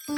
Hello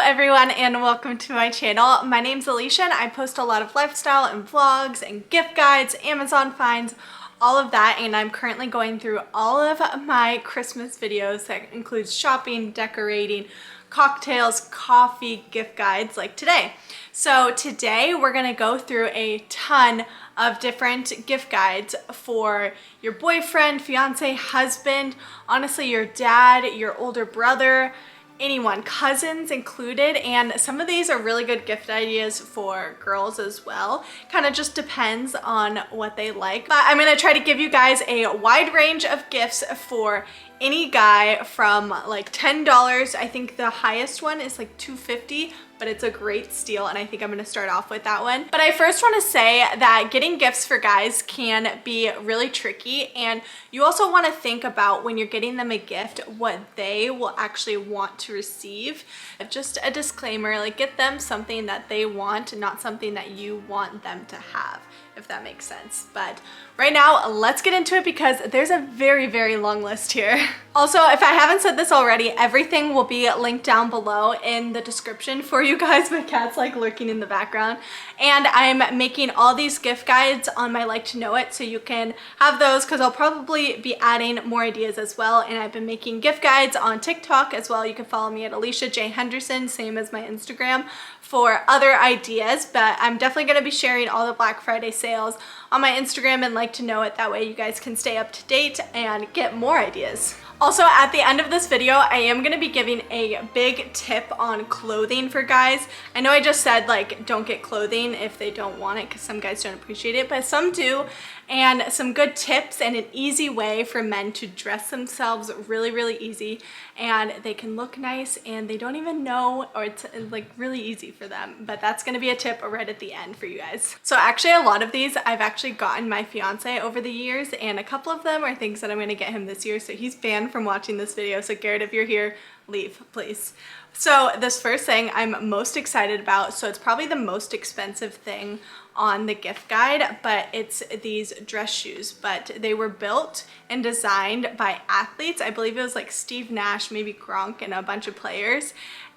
everyone and welcome to my channel. My name's ALISHA and I post a lot of lifestyle and vlogs and gift guides, Amazon finds, all of that, and I'm currently going through all of my Christmas videos that includes shopping, decorating, cocktails, coffee, gift guides like today. So today we're gonna go through a ton of different gift guides for your boyfriend, fiance, husband, honestly your dad, your older brother, anyone, cousins included, and some of these are really good gift ideas for girls as well. Kind of just depends on what they like. But I'm gonna try to give you guys a wide range of gifts for any guy from like $10. I think the highest one is like $2.50, but it's a great steal and I think I'm gonna start off with that one. But I first wanna say that getting gifts for guys can be really tricky, and you also wanna think about when you're getting them a gift, what they will actually want to receive. Just a disclaimer, like get them something that they want, not something that you want them to have, if that makes sense. But right now, let's get into it because there's a very, very long list here. Also, if I haven't said this already, everything will be linked down below in the description for you guys. My cat's like lurking in the background. And I'm making all these gift guides on my Like to Know It, so you can have those because I'll probably be adding more ideas as well. And I've been making gift guides on TikTok as well. You can follow me at ALISHA J. Henderson, same as my Instagram, for other ideas. But I'm definitely going to be sharing all the Black Friday sales on my Instagram and Like to Know It. That way you guys can stay up to date and get more ideas. Also, at the end of this video, I am going to be giving a big tip on clothing for guys. I know I just said like don't get clothing if they don't want it because some guys don't appreciate it, but some do. And some good tips and an easy way for men to dress themselves, really, really easy, and they can look nice and they don't even know, or it's like really easy for them. But that's going to be a tip right at the end for you guys. So actually a lot of these I've actually gotten my fiance over the years, and a couple of them are things that I'm going to get him this year, so he's banned from watching this video. So Garrett, if you're here, leave please. So this first thing I'm most excited about, so it's probably the most expensive thing on the gift guide, but it's these dress shoes. But they were built and designed by athletes. I believe it was like Steve Nash, maybe Gronk, and a bunch of players.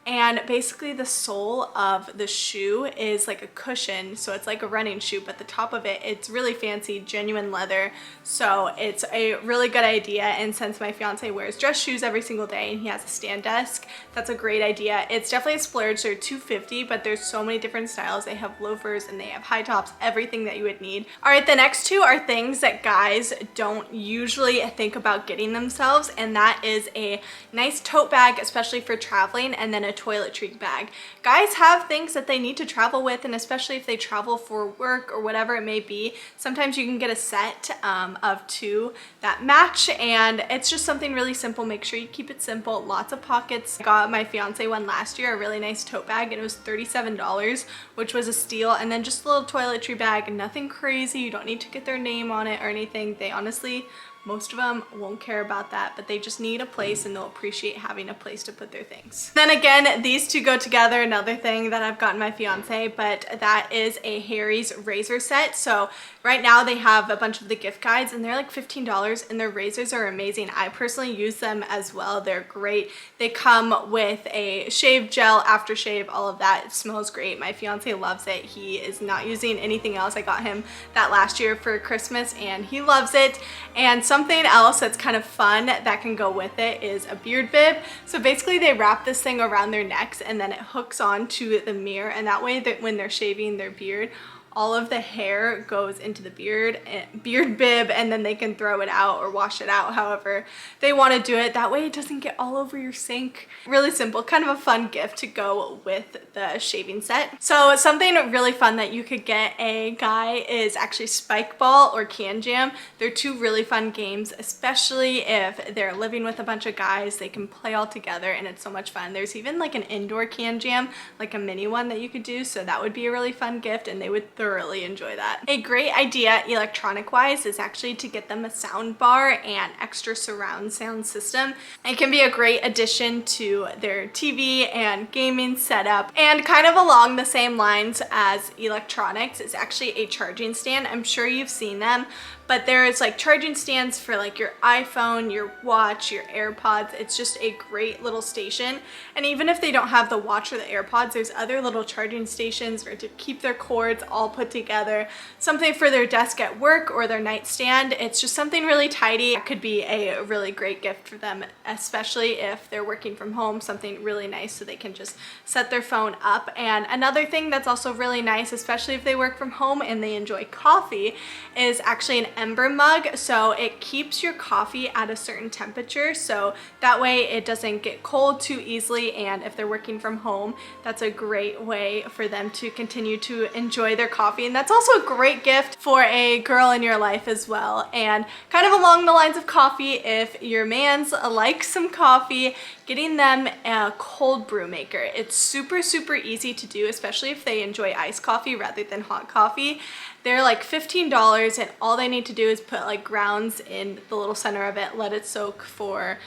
And basically the sole of the shoe is like a cushion, so it's like a running shoe, but the top of it, it's really fancy, genuine leather. So it's a really good idea, and since my fiance wears dress shoes every single day and he has a stand desk, that's a great idea. It's definitely a splurge. They're $2.50, but there's so many different styles. They have loafers and they have high tops, everything that you would need. All right, the next two are things that guys don't usually think about getting themselves, and that is a nice tote bag, especially for traveling, and then a toiletry bag. Guys have things that they need to travel with, and especially if they travel for work or whatever it may be, sometimes you can get a set of two that match, and it's just something really simple. Make sure you keep it simple, lots of pockets. I got my fiance one last year, a really nice tote bag, and it was $37, which was a steal. And then just a little toiletry bag, nothing crazy. You don't need to get their name on it or anything. They honestly, most of them won't care about that, but they just need a place and they'll appreciate having a place to put their things. Then again, these two go together, another thing that I've gotten my fiance, but that is a Harry's razor set. So right now they have a bunch of the gift guides and they're like $15, and their razors are amazing. I personally use them as well. They're great. They come with a shave gel, aftershave, all of that. It smells great. My fiance loves it. He is not using anything else. I got him that last year for Christmas and he loves it. And something else that's kind of fun that can go with it is a beard bib. So basically they wrap this thing around their necks and then it hooks on to the mirror, and that way that when they're shaving their beard, all of the hair goes into the beard bib, and then they can throw it out or wash it out however they want to do it. That way it doesn't get all over your sink. Really simple, kind of a fun gift to go with the shaving set. So something really fun that you could get a guy is actually Spike Ball or Can Jam. They're two really fun games, especially if they're living with a bunch of guys. They can play all together and it's so much fun. There's even like an indoor Can Jam, like a mini one that you could do, so that would be a really fun gift and they would thoroughly enjoy that. A great idea electronic wise is actually to get them a sound bar and extra surround sound system. It can be a great addition to their TV and gaming setup. And kind of along the same lines as electronics is actually a charging stand. I'm sure you've seen them, but there's like charging stands for like your iPhone, your watch, your AirPods. It's just a great little station. And even if they don't have the watch or the AirPods, there's other little charging stations for to keep their cords all put together. Something for their desk at work or their nightstand. It's just something really tidy. It could be a really great gift for them, especially if they're working from home, something really nice so they can just set their phone up. And another thing that's also really nice, especially if they work from home and they enjoy coffee, is actually an ember mug. So it keeps your coffee at a certain temperature, so that way it doesn't get cold too easily. And if they're working from home, that's a great way for them to continue to enjoy their coffee. And that's also a great gift for a girl in your life as well. And kind of along the lines of coffee, if your man's likes some coffee, getting them a cold brew maker. It's super easy to do, especially if they enjoy iced coffee rather than hot coffee. They're like $15, and all they need to do is put like grounds in the little center of it, let it soak for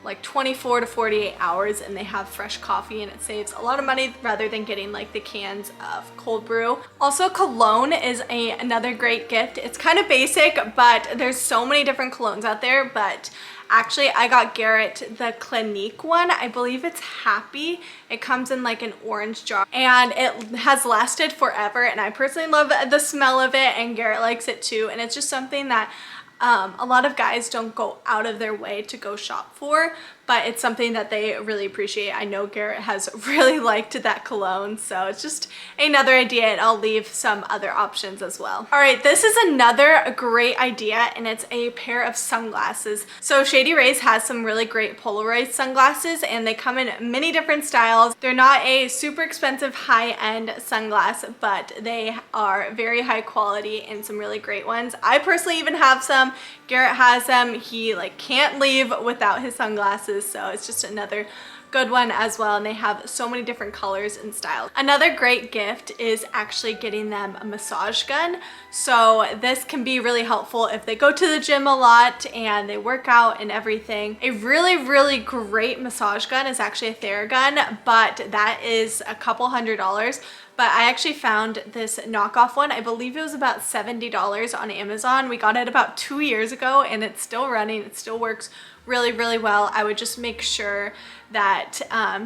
like 24 to 48 hours, and they have fresh coffee, and it saves a lot of money rather than getting like the cans of cold brew. Also, Cologne is another great gift. It's kind of basic, but there's so many different colognes out there. But actually, I got Garrett the Clinique one. I believe it's Happy. It comes in like an orange jar, and it has lasted forever, and I personally love the smell of it, and Garrett likes it too. And it's just something that a lot of guys don't go out of their way to go shop for, but it's something that they really appreciate. I know Garrett has really liked that cologne, so it's just another idea, and I'll leave some other options as well. All right, this is another great idea, and it's a pair of sunglasses. So Shady Rays has some really great Polaroid sunglasses, and they come in many different styles. They're not a super expensive high-end sunglass, but they are very high quality and some really great ones. I personally even have some. Garrett has them. He like can't leave without his sunglasses, so it's just another good one as well, and they have so many different colors and styles. Another great gift is actually getting them a massage gun. So this can be really helpful if they go to the gym a lot and they work out and everything. A really great massage gun is actually a Theragun, but that is a couple $100s. But I actually found this knockoff one. I believe it was about $70 on Amazon. We got it about 2 years ago, and it's still running. It still works really well. I would just make sure that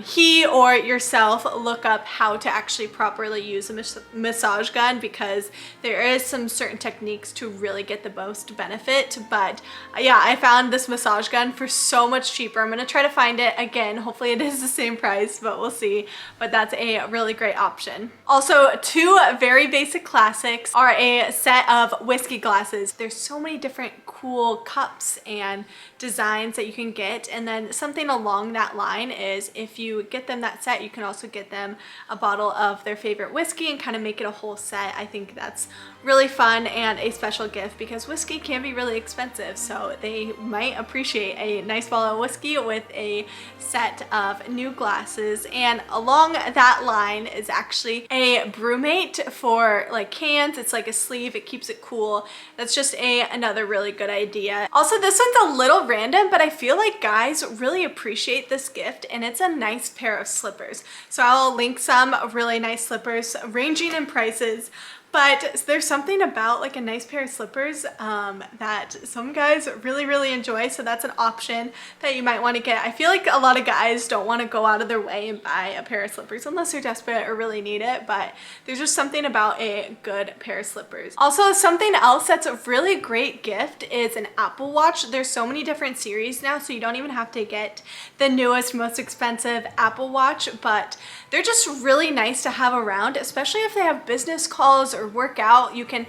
he or yourself look up how to actually properly use a massage gun, because there is some certain techniques to really get the most benefit. But yeah, I found this massage gun for so much cheaper. I'm gonna try to find it again. Hopefully it is the same price, but we'll see. But that's a really great option. Also, two very basic classics are a set of whiskey glasses. There's so many different cool cups and designs that you can get, and then something along that line is if you get them that set, you can also get them a bottle of their favorite whiskey and kind of make it a whole set. I think that's really fun and a special gift, because whiskey can be really expensive, so they might appreciate a nice bottle of whiskey with a set of new glasses. And along that line is actually a brewmate for like cans. It's like a sleeve, it keeps it cool. That's just another really good idea. Also, this one's a little random, but I feel like guys really appreciate this gift, and it's a nice pair of slippers. So I'll link some really nice slippers ranging in prices. But there's something about like a nice pair of slippers that some guys really enjoy, so that's an option that you might want to get. I feel like a lot of guys don't want to go out of their way and buy a pair of slippers unless they're desperate or really need it, but there's just something about a good pair of slippers. Also, something else that's a really great gift is an Apple Watch. There's so many different series now, so you don't even have to get the newest, most expensive Apple Watch, but they're just really nice to have around, especially if they have business calls or work out. You can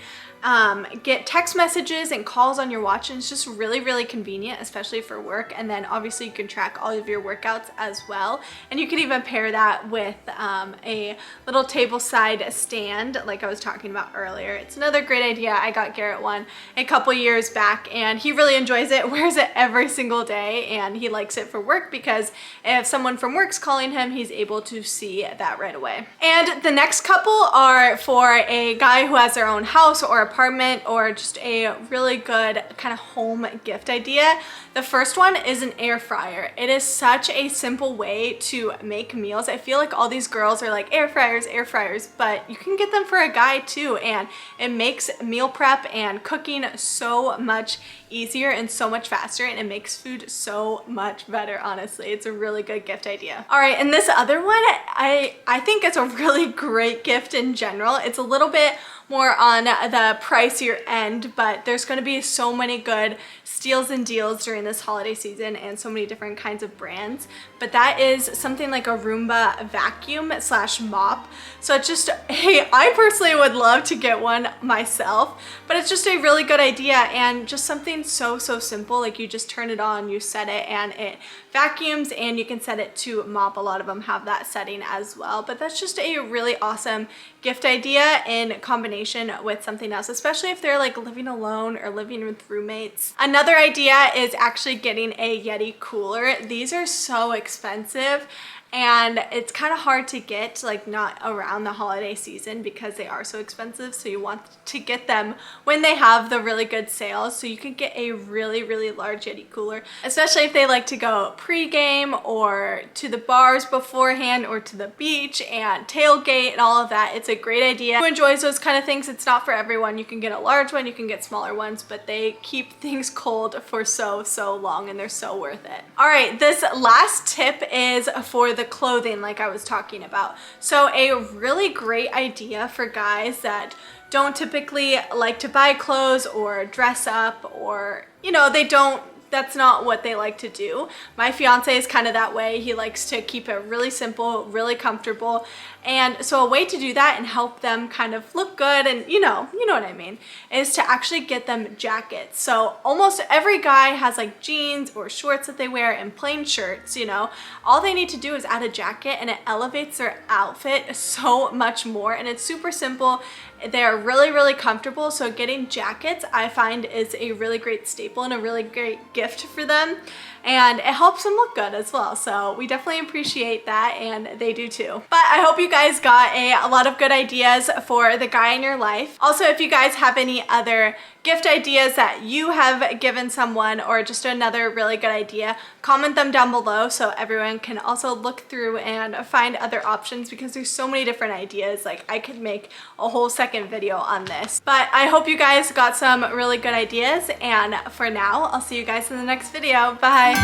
get text messages and calls on your watch, and it's just really convenient, especially for work. And then obviously you can track all of your workouts as well, and you can even pair that with a little table side stand like I was talking about earlier. It's another great idea. I got Garrett one a couple years back, and he really enjoys it, wears it every single day, and he likes it for work because if someone from work's calling him, he's able to see that right away. And the next couple are for a guy who has their own house or apartment or just a really good kind of home gift idea. The first one is an air fryer. It is such a simple way to make meals. I feel like all these girls are like air fryers, but you can get them for a guy too, and it makes meal prep and cooking so much easier and so much faster, and it makes food so much better. Honestly, it's a really good gift idea. All right, and this other one, I think it's a really great gift in general. It's a little bit more on the pricier end, but there's going to be so many good steals and deals during this holiday season and so many different kinds of brands. But that is something like a Roomba vacuum slash mop. So it's just, hey, I personally would love to get one myself, but it's just a really good idea and just something so simple. Like you just turn it on, you set it, and it vacuums, and you can set it to mop. A lot of them have that setting as well, but that's just a really awesome gift idea in combination with something else, especially if they're like living alone or living with roommates. Another idea is actually getting a Yeti cooler. These are so expensive, and it's kind of hard to get, like not around the holiday season because they are so expensive. So you want to get them when they have the really good sales. So you can get a really large Yeti cooler, especially if they like to go pre-game or to the bars beforehand or to the beach and tailgate and all of that. It's a great idea. Who enjoys those kind of things? It's not for everyone. You can get a large one, you can get smaller ones, but they keep things cold for so long, and they're so worth it. All right, this last tip is for the clothing, like I was talking about. So a really great idea for guys that don't typically like to buy clothes or dress up, or that's not what they like to do. My fiance is kind of that way. He likes to keep it really simple, really comfortable. And so a way to do that and help them kind of look good, and you know what I mean, is to actually get them jackets. So almost every guy has like jeans or shorts that they wear and plain shirts, all they need to do is add a jacket, and it elevates their outfit so much more. And it's super simple. They're really comfortable. So getting jackets, I find, is a really great staple and a really great gift for them. And it helps them look good as well. So we definitely appreciate that, and they do too. But I hope you guys got a lot of good ideas for the guy in your life. Also, if you guys have any other gift ideas that you have given someone, or just another really good idea, comment them down below so everyone can also look through and find other options, because there's so many different ideas. Like I could make a whole second video on this. But I hope you guys got some really good ideas, and for now, I'll see you guys in the next video. Bye.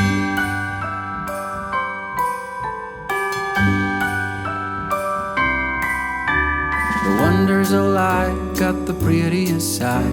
The wonders of life got the prettiest side.